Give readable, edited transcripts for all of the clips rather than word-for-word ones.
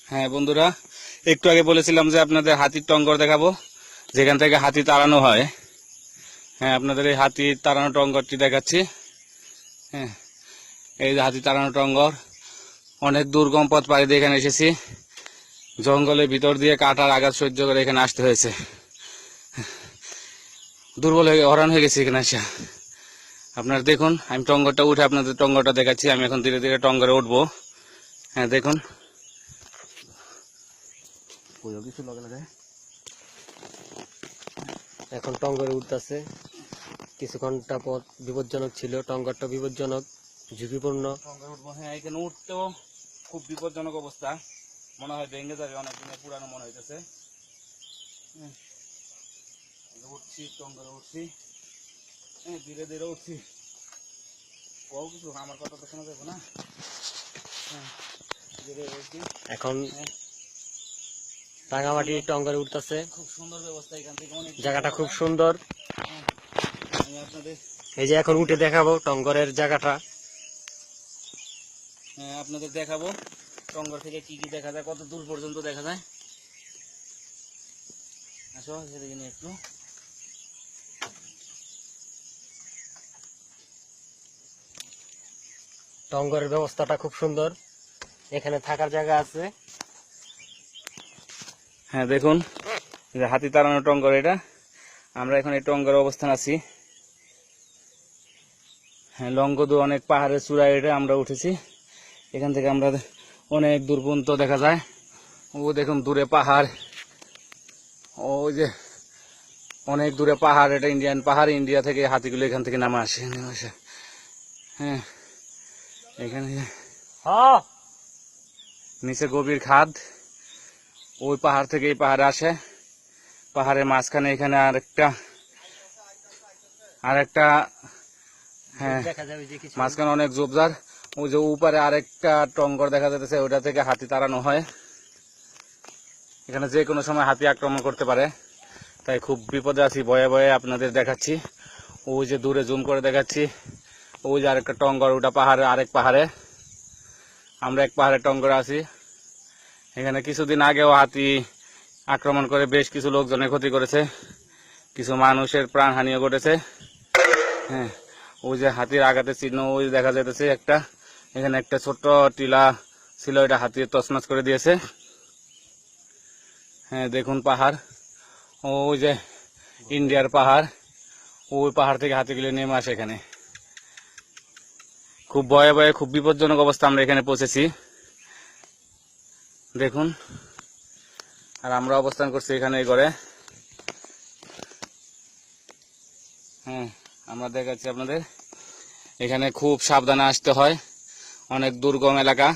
হ্যাঁ বন্ধুরা, একটু আগে বলেছিলাম যে আপনাদের হাতির টঙ্গর দেখাবো, যেখান থেকে হাতি তাড়ানো হয়। হ্যাঁ, আপনাদের এই হাতি তাড়ানো টঙ্গরটি দেখাচ্ছি। হ্যাঁ, এই যে হাতি তাড়ানো টঙ্গর। অনেক দুর্গম পথ পাড়ি দিয়ে এখানে এসেছি। জঙ্গলের ভিতর দিয়ে কাটার আঘাত সহ্য করে এখানে আসতে হয়েছে। দুর্বল হয়ে হরান হয়ে গেছি এখানে আসা। আপনারা দেখুন, আমি টঙ্গরটা উঠে আপনাদের টঙ্গরটা দেখাচ্ছি। আমি এখন ধীরে ধীরে টঙ্গরে উঠবো। হ্যাঁ দেখুন, এখন টঙ্গরে উঠতেছে। কিছু ঘন্টা পথ বিপজ্জনক ছিল, টঙ্গরটা বিপজ্জনক, ঝুঁকিপূর্ণ। টঙ্গরে উঠবো। হ্যাঁ, এখানে উঠতেও খুব বিপজ্জনক অবস্থা, মনে হয় ভেঙে যাবে, অনেক দিনের পুরানো মনে হইতেছে। উঠছি, টঙ্গরে উঠছি। হ্যাঁ, ধীরে ধীরে উঠছি। কও কিছু, আমার কথা তো শোনা যাবে না। হ্যাঁ, ধীরে উঠছি। এখন রাঙামাটি টঙ্গরে উঠতেছে। খুব সুন্দর ব্যবস্থা, এখান থেকে অনেক জায়গাটা খুব সুন্দর। আমি আপনাদের এই যে এখন উঠে দেখাবো টঙ্গরের জায়গাটা। হ্যাঁ, আপনাদের দেখাবো টঙ্গর থেকে কি কি দেখা যায়, কত দূর পর্যন্ত দেখা যায়। আসো সেদিকে নিয়ে একটু। টঙ্গরের ব্যবস্থাটা খুব সুন্দর, এখানে থাকার জায়গা আছে। হ্যাঁ দেখুন, হাতি তাড়ানো টঙ্গর এটা। আমরা এখন এই টঙ্গরের অবস্থান আছি। হ্যাঁ, লঙ্গদু অনেক পাহাড়ের চূড়ায় এটা আমরা উঠেছি। এখান থেকে আমরা অনেক দূর পর্যন্ত দেখা যায়। ও দেখুন দূরে পাহাড়, ওই যে অনেক দূরে পাহাড়, এটা ইন্ডিয়ান পাহাড়। ইন্ডিয়া থেকে হাতিগুলো এখান থেকে নামে আসে। হ্যাঁ, এখানে নিচে গভীর খাদ, ওই পাহাড় থেকে এই পাহাড়ে আসে। পাহাড়ের মাঝখানে এখানে আরেকটা হ্যাঁ, মাঝখানে অনেক ঝোপঝাড়। ওই যে উপরে আরেকটা টঙ্গর দেখা যাচ্ছে, ওটা থেকে হাতি তাড়ানো হয়। এখানে যে কোনো সময় হাতি আক্রমণ করতে পারে, তাই খুব বিপদে আছি, ভয়ে ভয়ে আপনাদের দেখাচ্ছি। ওই যে দূরে জুম করে দেখাচ্ছি, ওই যে আরেকটা টঙ্গর, ওটা পাহাড়ে, আরেক পাহাড়ে। আমরা এক পাহাড়ে টঙ্গরে আছি। এখানে কিছুদিন আগেও হাতি আক্রমণ করে বেশ কিছু লোকজনের ক্ষতি করেছে, কিছু মানুষের প্রাণহানিও ঘটেছে। হ্যাঁ, ওই যে হাতির আঘাতের চিহ্ন ওই দেখা যাইতেছে একটা। এখানে একটা ছোট্ট টিলা ছিল, এটা হাতি তছনছ করে দিয়েছে। হ্যাঁ দেখুন পাহাড়, ওই যে ইন্ডিয়ার পাহাড়, ওই পাহাড় থেকে হাতিগুলো নেমে আসে এখানে। খুব ভয়ে ভয়ে, খুব বিপজ্জনক অবস্থা আমরা এখানে পৌঁছেছি দেখুন। আর আমরা অবস্থান করছি এখানে এই ঘরে। হ্যাঁ, আমরা দেখাচ্ছি আপনাদের। এখানে খুব সাবধানে আসতে হয়, অনেক দুর্গম এলাকা।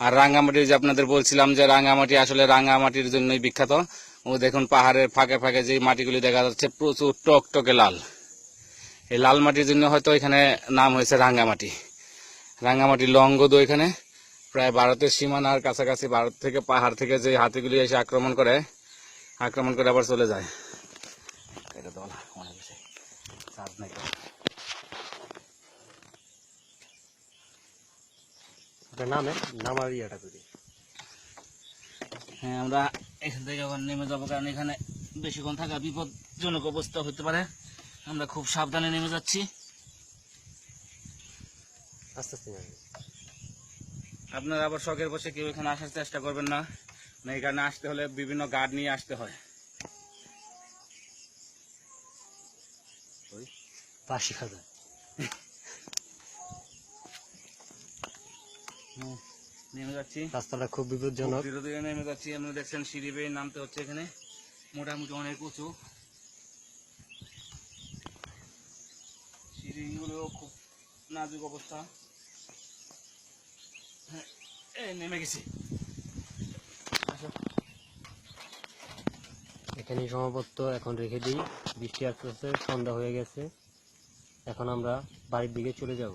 আর রাঙ্গামাটি, যে আপনাদের বলছিলাম যে রাঙ্গামাটি আসলে রাঙ্গামাটির জন্যই বিখ্যাত। ও দেখুন পাহাড়ের ফাঁকে ফাঁকে যে মাটিগুলি দেখা যাচ্ছে, প্রচুর টকটকে লাল। এই লাল মাটির জন্য হয়তো এখানে নাম হয়েছে রাঙ্গামাটি। রাঙ্গামাটি লঙ্গদু এখানে প্রায় ভারতের সীমানার কাছাকাছি। ভারত থেকে পাহাড় থেকে যে হাতিগুলি এসে আক্রমণ করে আবার চলে যায়। হ্যাঁ, আমরা এখান থেকে আবার নেমে যাবো, কারণ এখানে বেশিক্ষণ থাকা বিপজ্জনক অবস্থা হতে পারে। আমরা খুব সাবধানে নেমে যাচ্ছি। আস্তে আস্তে আপনারা আবার শখের বসে কেউ এখানে আসার চেষ্টা করবেন না, এখানে আসতে হলে বিভিন্ন গার্ড নিয়ে আসতে হয়। নেমে যাচ্ছি, রাস্তাটা খুব বিপজ্জনক। ধীরে ধীরে নেমে যাচ্ছি। আপনি দেখছেন সিঁড়ি বেয়ে নামতে হচ্ছে। এখানে মোটামুটি অনেক উঁচু, সিঁড়িগুলো খুব নাজুক অবস্থা। হ্যাঁ, নেমে গেছি। এখানে সমাপত্ত এখন রেখে দিই, বৃষ্টি আসতে আসতে সন্ধ্যা হয়ে গেছে। এখন আমরা বাড়ির দিকে চলে যাব।